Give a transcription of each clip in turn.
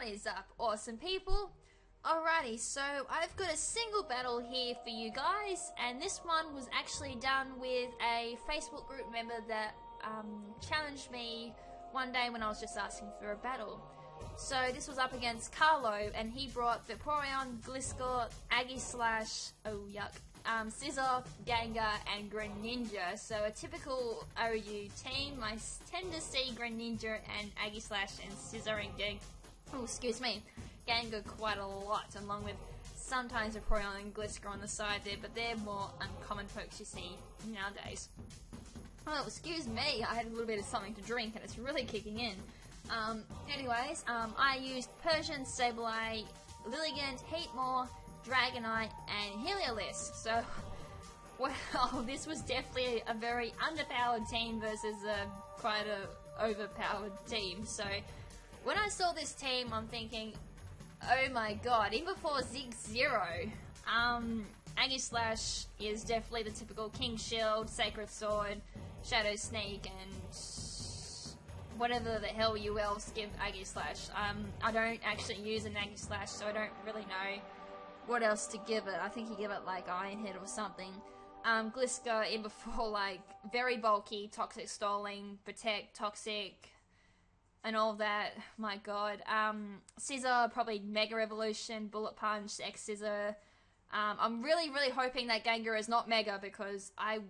What is up, awesome people? Alrighty, so I've got a single battle here for you guys, and this one was actually done with a Facebook group member that challenged me one day when I was just asking for a battle. So this was up against Carlo, and he brought Vaporeon, Gliscor, Aegislash, Scissor, Gengar, and Greninja. So a typical OU team. I tend to see Greninja and Aegislash and Scissor and Gengar quite a lot, along with sometimes Vaporeon and Gliscor on the side there, but they're more uncommon folks you see nowadays. Oh, excuse me, I had a little bit of something to drink and it's really kicking in. I used Persian, Sableye, Lilligant, Heatmore, Dragonite, and Heliolisk. So, well, this was definitely a very underpowered team versus quite a overpowered team. So, when I saw this team, I'm thinking, oh my god, even before Zero, Aegislash is definitely the typical King Shield, Sacred Sword, Shadow Sneak, and whatever the hell you else give Aegislash. I don't actually use an Aegislash, so I don't really know what else to give it. I think you give it like Iron Head or something. Gliscor in before, like, very bulky, Toxic Stalling, Protect, Toxic, and all that. My god. Scissor, probably Mega Evolution, Bullet Punch, X-Scissor. I'm really hoping that Gengar is not Mega, because I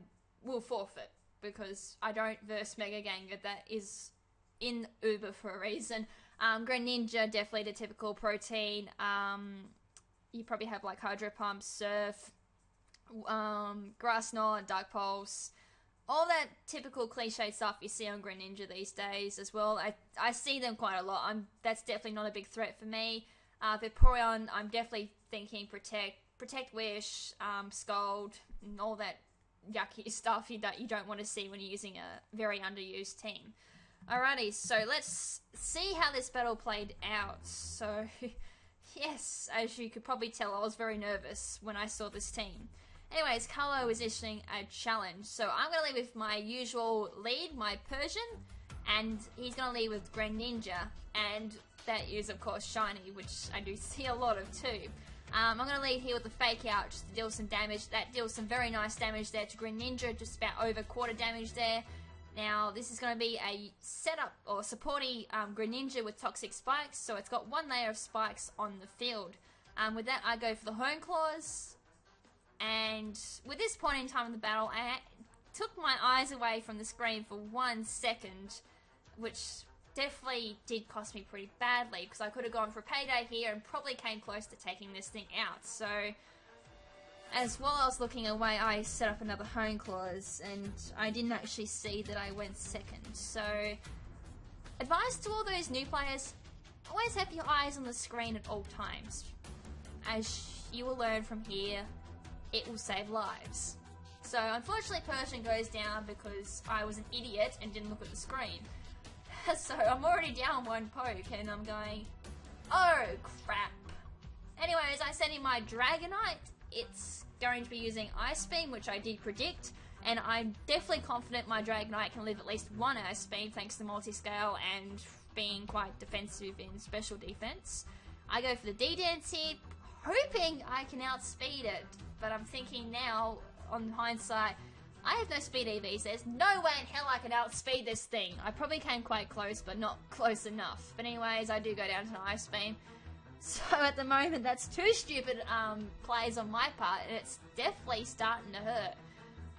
will forfeit, because I don't verse Mega Gengar. That is in Uber for a reason. Greninja, definitely the typical protein. You probably have like Hydro Pump, Surf, Grass Knot, Dark Pulse. All that typical cliche stuff you see on Greninja these days as well. I see them quite a lot. That's definitely not a big threat for me. Vaporeon, I'm definitely thinking Protect Wish, Scold, and all that yucky stuff that you don't want to see when you're using a very underused team. Alrighty, so let's see how this battle played out. So, yes, as you could probably tell, I was very nervous when I saw this team. Anyways, Carlo is issuing a challenge, so I'm going to lead with my usual lead, my Persian, and he's going to lead with Greninja, and that is, of course, Shiny, which I do see a lot of too. I'm going to lead here with the Fake Out, just to deal some damage. That deals some very nice damage there to Greninja, just about over quarter damage there. Now, this is going to be a setup, or supporty Greninja with Toxic Spikes, so it's got one layer of spikes on the field. With that, I go for the Hone Claws. And with this point in time in the battle, I took my eyes away from the screen for 1 second, which definitely did cost me pretty badly, because I could have gone for a payday here and probably came close to taking this thing out. So, as while I was looking away, I set up another Hone Claws, and I didn't actually see that I went second. So, advice to all those new players, always have your eyes on the screen at all times. As you will learn from here, it will save lives. So unfortunately Persian goes down because I was an idiot and didn't look at the screen. So I'm already down one poke and I'm going, oh crap. Anyways, I sent in my Dragonite. It's going to be using Ice Beam, which I did predict, and I'm definitely confident my Dragonite can live at least one Ice Beam thanks to multi-scale and being quite defensive in special defense. I go for the D-Dance here, hoping I can outspeed it, but I'm thinking now, on hindsight, I have no speed EVs. There's no way in hell I can outspeed this thing. I probably came quite close, but not close enough. But anyways, I do go down to an Ice Beam. So at the moment, that's two stupid plays on my part, and it's definitely starting to hurt.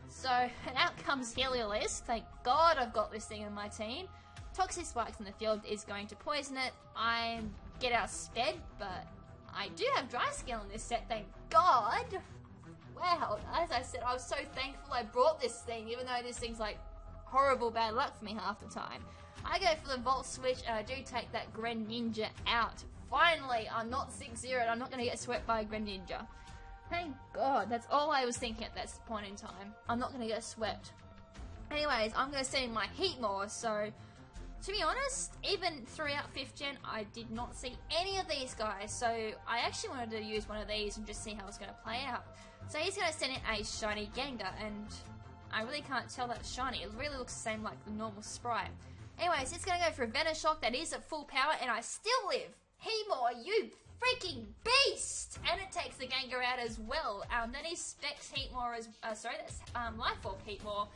So, and out comes Heliolisk. Thank God I've got this thing in my team. Toxic Spikes in the field is going to poison it. I get outsped, but I do have Dry Scale in this set, thank God. Wow, as I said, I was so thankful I brought this thing, even though this thing's like horrible bad luck for me half the time. I go for the Volt Switch, and I do take that Greninja out. Finally, I'm not 6-0, and I'm not going to get swept by a Greninja. Thank God, that's all I was thinking at that point in time. I'm not going to get swept. Anyways, I'm going to send in my Heatmore, so to be honest, even throughout 5th gen, I did not see any of these guys, so I actually wanted to use one of these and just see how it's going to play out. So he's going to send in a shiny Gengar, and I really can't tell that's shiny. It really looks the same like the normal sprite. Anyways, it's going to go for a Venoshock that is at full power, and I still live. Heatmore, you freaking beast! And it takes the Gengar out as well. That is Specs Heatmore as, sorry, that's Life Orb Heatmore.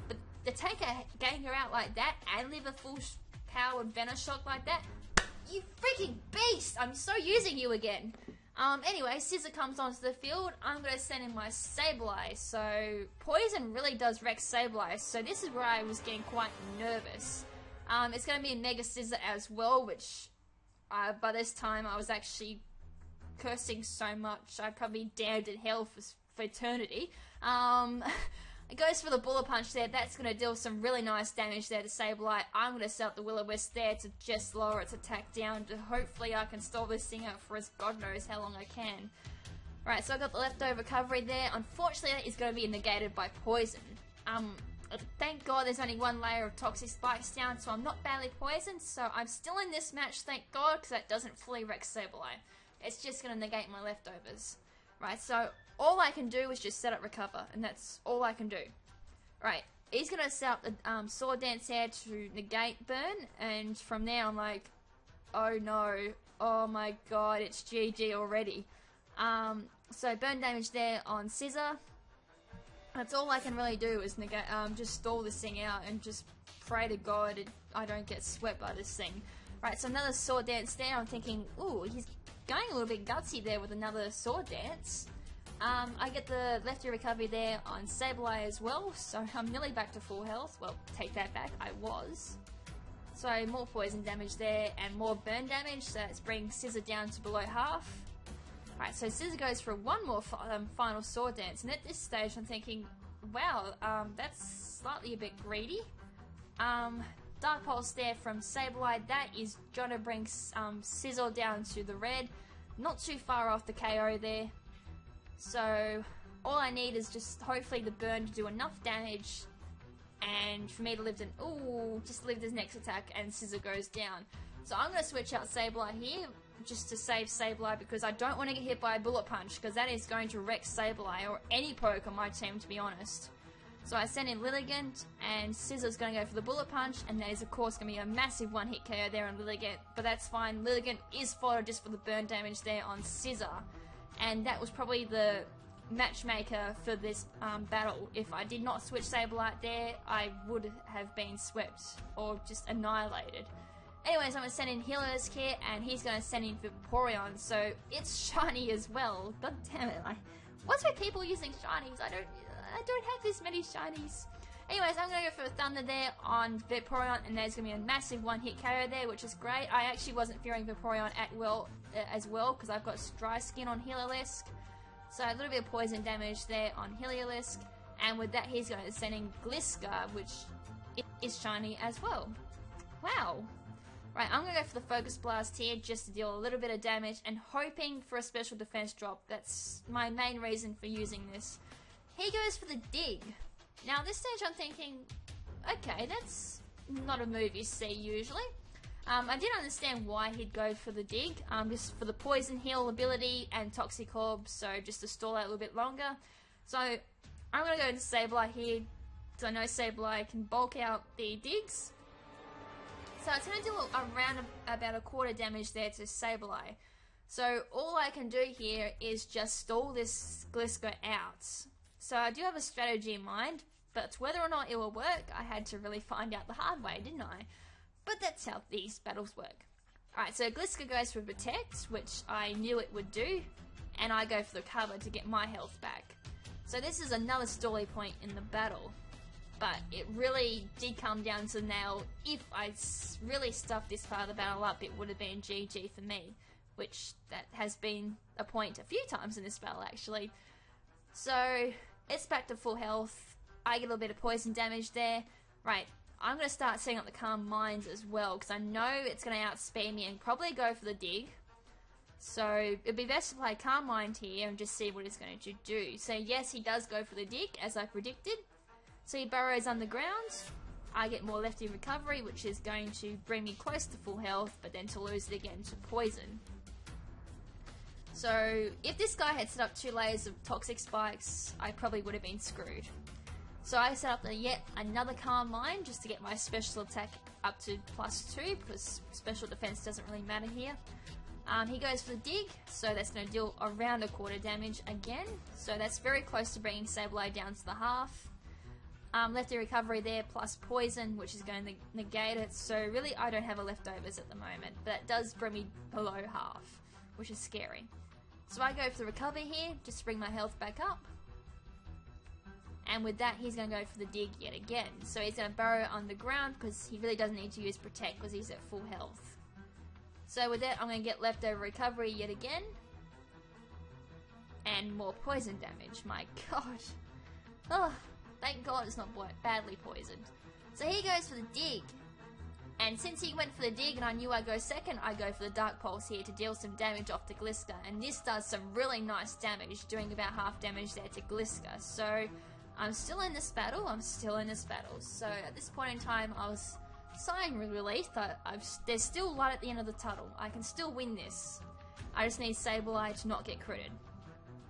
But to take a Gengar out like that and live a full powered Venoshock like that, you freaking beast! I'm so using you again. Anyway, Scizor comes onto the field. I'm going to send in my Sableye. So, Poison really does wreck Sableye. So this is where I was getting quite nervous. It's going to be a Mega Scizor as well, which by this time I was actually cursing so much. I probably damned in hell for eternity. It goes for the Bullet Punch there. That's going to deal some really nice damage there to Sableye. I'm going to set up the Will-O-Wisp there to just lower its attack down to hopefully I can stall this thing out for as God knows how long I can. Right, so I got the leftover recovery there. Unfortunately, that is going to be negated by Poison. Thank God there's only one layer of Toxic Spikes down, so I'm not badly poisoned. So I'm still in this match, thank God, because that doesn't fully wreck Sableye. It's just going to negate my leftovers. Right, so all I can do is just set up Recover, and that's all I can do. Right, he's going to set up the Sword Dance here to negate Burn, and from there I'm like, oh no, oh my God, it's GG already. So burn damage there on Scizor. That's all I can really do is negate, just stall this thing out and just pray to God I don't get swept by this thing. Right, so another Sword Dance there. I'm thinking, ooh, he's going a little bit gutsy there with another Sword Dance. I get the lefty recovery there on Sableye as well, so I'm nearly back to full health. Well, take that back, I was. So more poison damage there and more burn damage, so that's bringing Scizor down to below half. Right, so Scizor goes for one more final Sword Dance, and at this stage I'm thinking, wow, that's slightly a bit greedy. Dark Pulse there from Sableye, that is going to bring Scizor down to the red. Not too far off the KO there. So all I need is just hopefully the burn to do enough damage and for me to live just live this next attack and Scizor goes down. So I'm going to switch out Sableye here just to save Sableye because I don't want to get hit by a Bullet Punch because that is going to wreck Sableye or any poke on my team, to be honest. So I send in Lilligant and Scisor's going to go for the Bullet Punch, and that is of course going to be a massive one-hit KO there on Lilligant, but that's fine. Lilligant is followed just for the burn damage there on Scizor, and that was probably the matchmaker for this battle. If I did not switch Sableye there, I would have been swept or just annihilated. Anyways, I'm going to send in Healer's here, and he's going to send in Vaporeon, so it's shiny as well. God damn it. What's with people using shinies? I don't have this many shinies. Anyways, I'm going to go for a Thunder there on Vaporeon, and there's going to be a massive one-hit KO there, which is great. I actually wasn't fearing Vaporeon as well, because I've got Dry Skin on Heliolisk. So a little bit of poison damage there on Heliolisk, and with that he's going to send in Gliscor, which is shiny as well. Wow. Right, I'm going to go for the Focus Blast here just to deal a little bit of damage and hoping for a special defense drop. That's my main reason for using this. He goes for the Dig. Now at this stage I'm thinking, okay, that's not a move you see usually. I did understand why he'd go for the Dig, just for the Poison Heal ability and Toxic Orb, so just to stall out a little bit longer. So I'm going to go into Sableye here, so I know Sableye can bulk out the Digs. So it's going to do around about a quarter damage there to Sableye. So all I can do here is just stall this Gliscor out. So I do have a strategy in mind, but whether or not it will work, I had to really find out the hard way, didn't I? But that's how these battles work. Alright, so Gliscor goes for Protect, which I knew it would do, and I go for the Cover to get my health back. So this is another stally point in the battle. But it really did come down to the nail. If I really stuffed this part of the battle up, it would have been GG for me. Which, that has been a point a few times in this battle, actually. So, it's back to full health. I get a little bit of poison damage there. Right, I'm going to start setting up the Calm Minds as well, because I know it's going to outspeed me and probably go for the Dig. So, it'd be best to play Calm Mind here and just see what it's going to do. So, yes, he does go for the Dig, as I predicted. So he burrows underground, I get more lefty recovery, which is going to bring me close to full health, but then to lose it again to poison. So if this guy had set up 2 layers of Toxic Spikes, I probably would have been screwed. So I set up yet another Calm Mind just to get my special attack up to +2, because special defense doesn't really matter here. He goes for the dig, so that's going to deal around a quarter damage again. So that's very close to bringing Sableye down to the half. Lefty recovery there, plus poison, which is going to negate it. So really, I don't have a leftovers at the moment, but that does bring me below half, which is scary. So I go for the recovery here, just to bring my health back up. And with that, he's going to go for the dig yet again. So he's going to burrow on the ground, because he really doesn't need to use protect, because he's at full health. So with that, I'm going to get leftover recovery yet again. And more poison damage. My god. Oh, thank god it's not badly poisoned. So he goes for the dig. And since he went for the dig and I knew I'd go second, I go for the Dark Pulse here to deal some damage off to Gliscor. And this does some really nice damage, doing about half damage there to Gliscor. So I'm still in this battle. So at this point in time, I was sighing with relief that there's still light at the end of the tunnel. I can still win this. I just need Sableye to not get critted.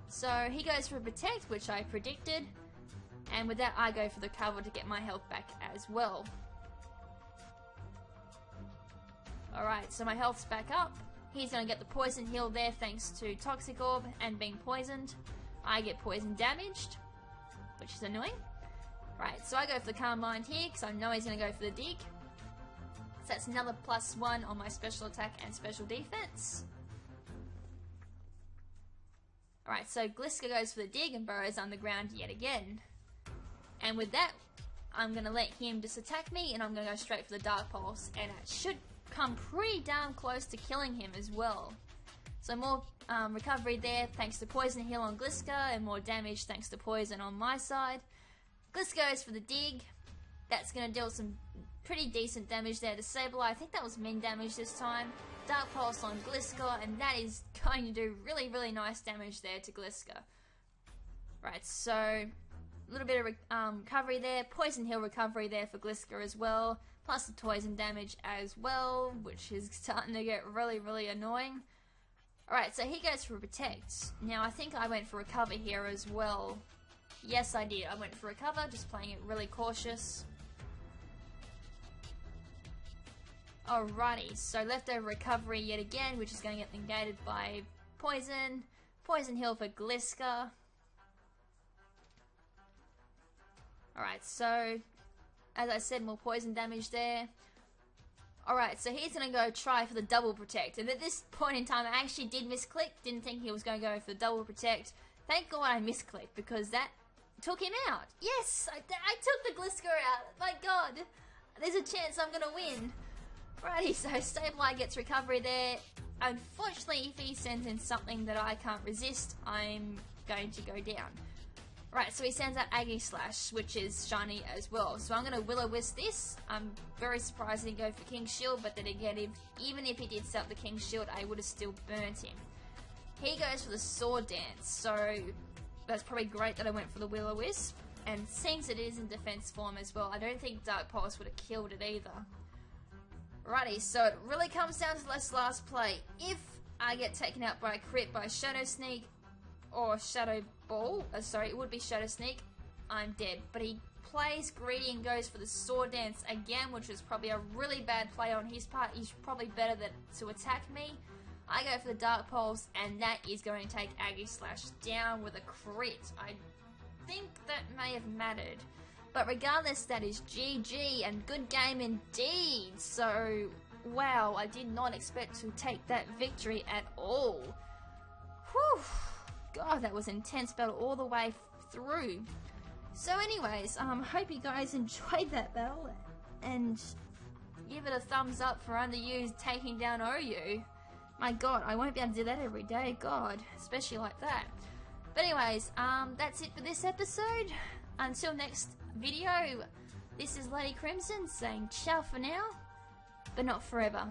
So he goes for a protect, which I predicted. And with that, I go for the cover to get my health back as well. Alright, so my health's back up. He's going to get the poison heal there thanks to Toxic Orb and being poisoned. I get poison damaged, which is annoying. Right, so I go for the Calm Mind here because I know he's going to go for the dig. So that's another +1 on my special attack and special defense. Alright, so Gliscor goes for the dig and burrows underground yet again. And with that, I'm going to let him just attack me and I'm going to go straight for the Dark Pulse. And it should come pretty damn close to killing him as well. So more recovery there thanks to poison heal on Gliscor and more damage thanks to poison on my side. Gliscor goes for the dig. That's going to deal some pretty decent damage there to Sableye. I think that was min damage this time. Dark Pulse on Gliscor, and that is going to do really, really nice damage there to Gliscor. Right, so a little bit of recovery there. Poison heal recovery there for Gliscor as well. Plus the poison damage as well, which is starting to get really, really annoying. Alright, so he goes for protect. Now, I think I went for recover here as well. Yes, I did. I went for recover, just playing it really cautious. Alrighty, so leftover recovery yet again, which is going to get negated by poison. Poison heal for Gliscor. Alright, so as I said, more poison damage there. Alright, so he's going to go try for the double protect. And at this point in time, I actually did misclick. Didn't think he was going to go for the double protect. Thank God I misclicked, because that took him out. Yes, I took the Gliscor out. My God, there's a chance I'm going to win. Righty, so Sableye gets recovery there. Unfortunately, if he sends in something that I can't resist, I'm going to go down. Right, so he sends out Aggie Slash, which is shiny as well. So I'm going to Will-O-Wisp this. I'm very surprised he didn't go for King's Shield, but then again, even if he did set up the King's Shield, I would have still burnt him. He goes for the Sword Dance, so that's probably great that I went for the Will-O-Wisp. And since it is in defense form as well, I don't think Dark Pulse would have killed it either. Righty, so it really comes down to this last play. If I get taken out by a crit by Shadow Sneak or Shadow Ball, sorry, it would be Shadow Sneak, I'm dead. But he plays greedy and goes for the Sword Dance again, which is probably a really bad play on his part. He's probably better to attack me. I go for the Dark Pulse, and that is going to take Aggie Slash down with a crit. I think that may have mattered. But regardless, that is GG, and good game indeed. So, wow, I did not expect to take that victory at all. Whew. God, that was intense battle all the way through. So anyways, hope you guys enjoyed that battle, and give it a thumbs up for Underused taking down OU. My God, I won't be able to do that every day, God, especially like that. But anyways, that's it for this episode. Until next video, this is Lady KrimZen saying ciao for now, but not forever.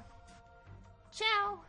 Ciao!